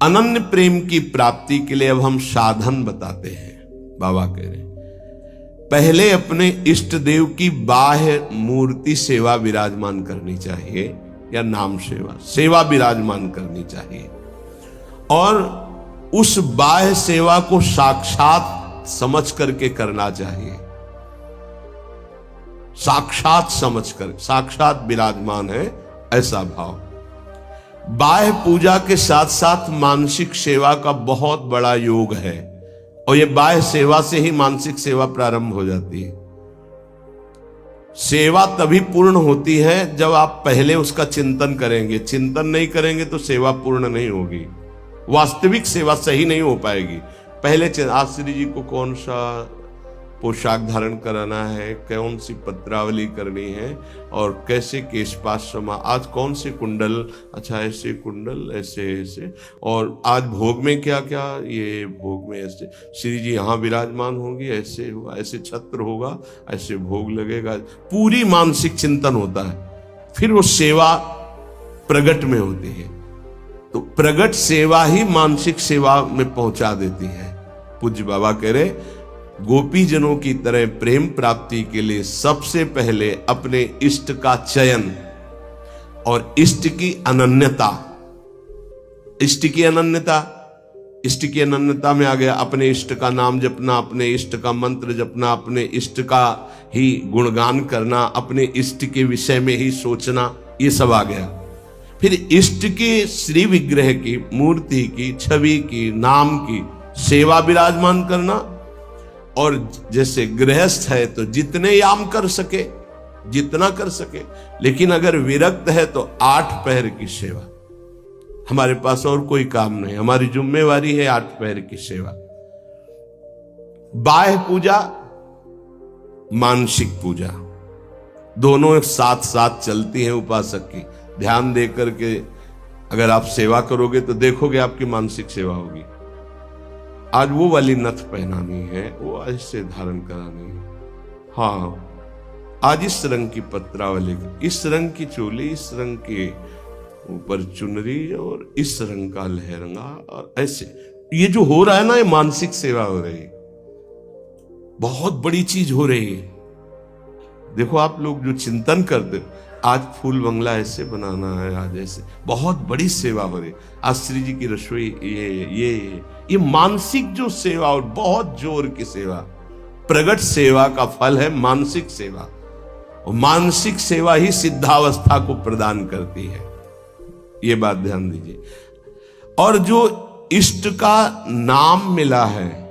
अनन्य प्रेम की प्राप्ति के लिए अब हम साधन बताते हैं। बाबा कह रहे पहले अपने इष्ट देव की बाह्य मूर्ति सेवा विराजमान करनी चाहिए, या नाम सेवा विराजमान करनी चाहिए, और उस बाह्य सेवा को साक्षात समझ करके करना चाहिए। साक्षात समझकर, साक्षात विराजमान है ऐसा भाव। बाह्य पूजा के साथ साथ मानसिक सेवा का बहुत बड़ा योग है, और यह बाह्य सेवा से ही मानसिक सेवा प्रारंभ हो जाती है। सेवा तभी पूर्ण होती है जब आप पहले उसका चिंतन करेंगे। चिंतन नहीं करेंगे तो सेवा पूर्ण नहीं होगी, वास्तविक सेवा सही नहीं हो पाएगी। पहले आज श्री जी को कौन सा पोशाक धारण कराना है, कौन सी पत्रावली करनी है, और कैसे केशपाश समा, आज कौन से कुंडल, अच्छा ऐसे कुंडल, ऐसे ऐसे, और आज भोग में क्या क्या, ये भोग में ऐसे श्री जी यहाँ विराजमान होंगी, ऐसे होगा, ऐसे छत्र होगा, ऐसे भोग लगेगा। पूरी मानसिक चिंतन होता है, फिर वो सेवा प्रगट में होती है। तो प्रगट सेवा ही मानसिक सेवा में पहुंचा देती है। पूज्य बाबा कह रहे गोपीजनों की तरह प्रेम प्राप्ति के लिए सबसे पहले अपने इष्ट का चयन और इष्ट की अनन्यता। इष्ट की अनन्यता, इष्ट की अनन्यता में आ गया अपने इष्ट का नाम जपना, अपने इष्ट का मंत्र जपना, अपने इष्ट का ही गुणगान करना, अपने इष्ट के विषय में ही सोचना, ये सब आ गया। फिर इष्ट के श्री विग्रह की, मूर्ति की, छवि की, नाम की सेवा विराजमान करना। और जैसे गृहस्थ है तो जितने याम कर सके, जितना कर सके, लेकिन अगर विरक्त है तो 8 पहर की सेवा। हमारे पास और कोई काम नहीं, हमारी जिम्मेवारी है 8 पहर की सेवा। बाह्य पूजा, मानसिक पूजा, दोनों साथ साथ चलती हैं उपासक की। ध्यान दे करके अगर आप सेवा करोगे तो देखोगे आपकी मानसिक सेवा होगी। आज वो वाली नथ पहनानी है, वो ऐसे धारण करानी है, हाँ आज इस रंग की पत्रावली, इस रंग की चोली, इस रंग के ऊपर चुनरी, और इस रंग का लहंगा, और ऐसे ये जो हो रहा है ना, ये मानसिक सेवा हो रही है, बहुत बड़ी चीज हो रही है। देखो आप लोग जो चिंतन करते, आज फूल बंगला ऐसे बनाना है, आज ऐसे, बहुत बड़ी सेवा हो रही। आज श्री जी की रसोई, ये मानसिक जो सेवा, और बहुत जोर की सेवा, प्रगट सेवा का फल है मानसिक सेवा, और मानसिक सेवा ही सिद्धावस्था को प्रदान करती है। ये बात ध्यान दीजिए। और जो इष्ट का नाम मिला है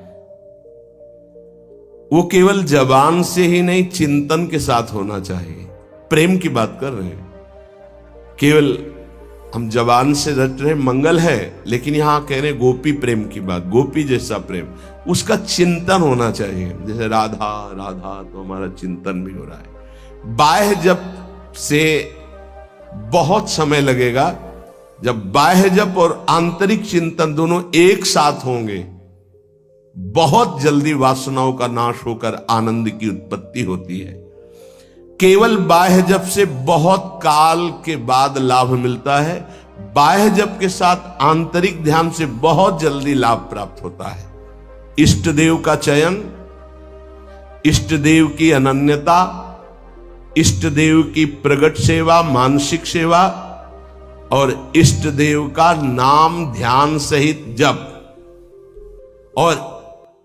वो केवल जबान से ही नहीं, चिंतन के साथ होना चाहिए। प्रेम की बात कर रहे हैं, केवल हम जबान से रट रहे मंगल है, लेकिन यहां कह रहे गोपी प्रेम की बात, गोपी जैसा प्रेम, उसका चिंतन होना चाहिए। जैसे राधा राधा, तो हमारा चिंतन भी हो रहा है। बाह्य जप से बहुत समय लगेगा। जब बाह्य जप और आंतरिक चिंतन दोनों एक साथ होंगे, बहुत जल्दी वासनाओं का नाश होकर आनंद की उत्पत्ति होती है। केवल बाह्य जप से बहुत काल के बाद लाभ मिलता है, बाह्य जप के साथ आंतरिक ध्यान से बहुत जल्दी लाभ प्राप्त होता है। इष्ट देव का चयन, इष्ट देव की अनन्यता, इष्ट देव की प्रगट सेवा, मानसिक सेवा, और इष्ट देव का नाम ध्यान सहित जप, और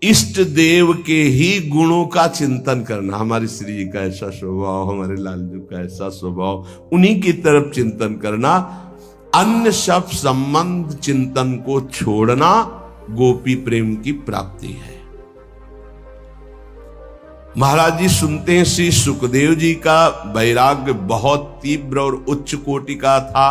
इष्ट देव के ही गुणों का चिंतन करना। हमारी श्री जी का ऐसा स्वभाव, हमारे लालजू का ऐसा स्वभाव, उन्हीं की तरफ चिंतन करना। अन्य सब संबंध चिंतन को छोड़ना गोपी प्रेम की प्राप्ति है। महाराज जी सुनते हैं श्री सुखदेव जी का वैराग्य बहुत तीव्र और उच्च कोटि का था।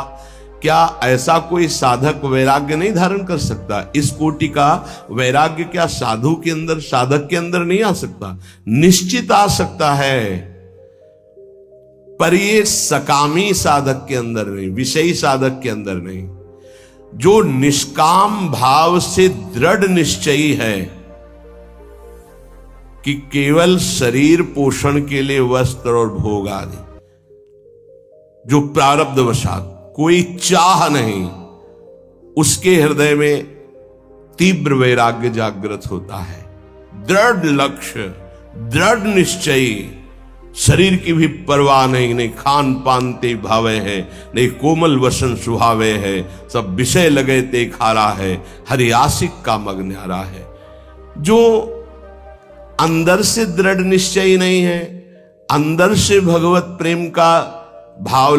क्या ऐसा कोई साधक वैराग्य नहीं धारण कर सकता? इस कोटि का वैराग्य क्या साधु के अंदर, साधक के अंदर नहीं आ सकता? निश्चित आ सकता है, पर ये सकामी साधक के अंदर नहीं, विषयी साधक के अंदर नहीं। जो निष्काम भाव से दृढ़ निश्चयी है कि केवल शरीर पोषण के लिए वस्त्र और भोग आदि, जो प्रारब्धवशात, कोई चाह नहीं, उसके हृदय में तीव्र वैराग्य जागृत होता है। दृढ़ लक्ष्य, दृढ़ निश्चयी, शरीर की भी परवाह नहीं, नहीं खान पान ते भावे है, नहीं कोमल वसन सुहावे है, सब विषय लगे ते खारा है, हरि आशिक का मग न्यारा है। जो अंदर से दृढ़ निश्चयी नहीं है, अंदर से भगवत प्रेम का भाव